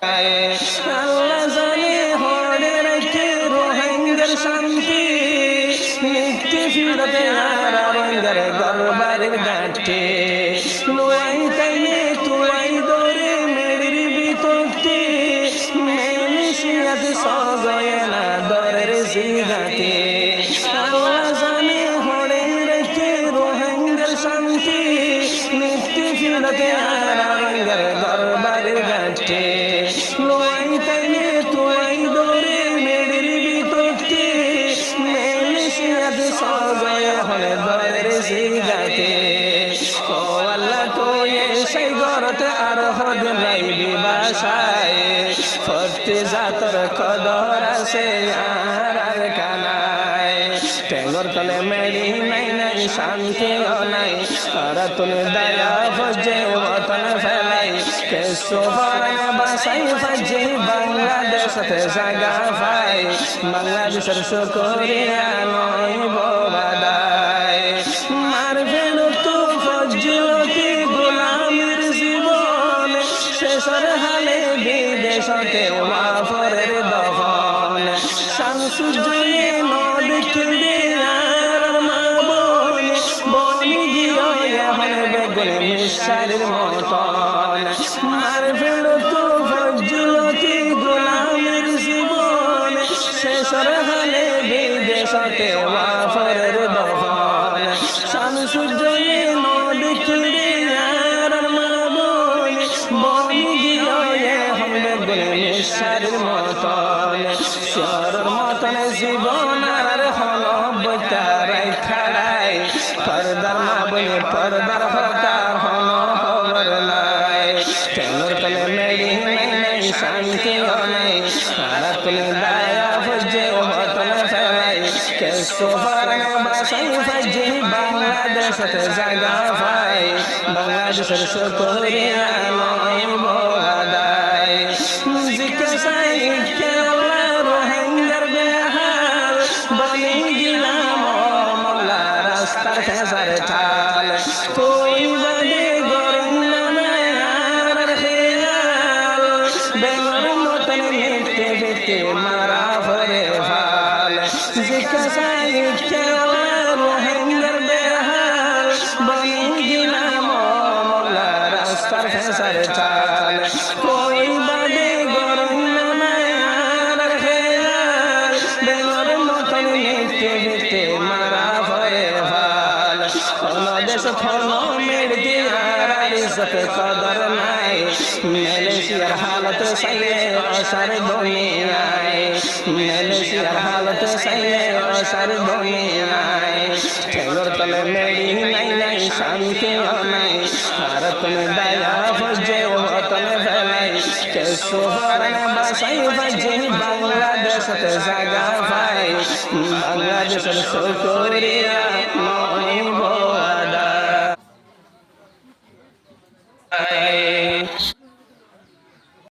আল্লাহ জানে হরে রেখে রোহিঙ্গার শান্তি নিত্যে ফিরতে আর রোহিঙ্গার গরবারের ঘাটে নোয়াই তাইলে তুয়াই দরে মেরির বিতক্তি মেলিশিয়াতে সগয়ে না দরের জিগাতে আল্লাহ জানে হরে রেখে রোহিঙ্গার শান্তি নিত্যে ফিরতে আর রোহিঙ্গার গরবারের ঘাটে নোয়াই তাইলে তুয়াই দরে মেরির বিতক্তি মেলিশিয়াতে সগয়ে হলে দরের জিগাতে ও আল্লাহ তুই সেই গরতে আর হদ রাইবি বাসায় ফতে জাতর কদর আছে আর কানায় টেঙ্গর তলে মেরি নাই নাই শান্তিও নাই আর তুমি দয়া ফজে ওতন ফেলাই কেসো ফরান বাসাই ফজে বাংলাদেশতে জাগা পাই বাংলাদেশের শুকরিয়া নয় বাদায় মার ফেরো তো ফজিলতি গোলামের জীবন শেষর হালে বিদেশতে ওয়াফরের দহন শামসুজ্জয়ে নদ খেলে আর মা বোন বনি গিয়ে এখন বেগুনে মিশারের মতন মার ফেরো তো ফজিলতি গোলামের জীবন শেষর হালে বিদেশতে ওয়াফরের দহন শামসুজ্জয়ে নদ খেলে আর মা বোন বনি গিয়ে এখন বেগুনে মিশারের মতন শহরের মতন জীবন আর হল বইতারাই খাড়াই পর্দার মা বলে পর্দার হতার হল খবর নাই টেঙ্গর তলে মেরি নাই নাই শান্তিও নাই আর তুমি দয়া ফজে ওতন ফেলাই কেসো ফরান বাসাই ফজে বাংলাদেশতে জাগা পাই বাংলাদেশের শুকরিয়া নয় বাদায় জিকে সাই কেলা রোহিঙ্গার বেহাল বনি গিলাম মোল্লা রাস্তার খেসার ঠাল তুই বাদে গরম নামায় আর খেয়াল বেঙ্গর মতন মিটতে মিটতে মারা ভরে ফাল জিকে সাই কেলা রোহিঙ্গার বেহাল বনি গিলাম মোল্লা রাস্তার খেসার ঠাল তুই বাদে গরম নামায় আর খেয়াল বেঙ্গর মতন মিটতে মিটতে মারা ভরে ফাল দেশ ফল মের দিয়ার ইজ্জত কদর নাই মালয়েশিয়ার হালত সাইয়ে অসার দুনিয়ায় মালয়েশিয়ার হালত সাইয়ে অসার দুনিয়ায় টেঙ্গর তলে মেরি নাই নাই শান্তিও নাই আর তুমি দয়া ফজে ওতন ফেলাই কেসো ফরান বাসাই ফজে বাংলাদেশতে জাগা পাই বাংলাদেশের শুকরিয়া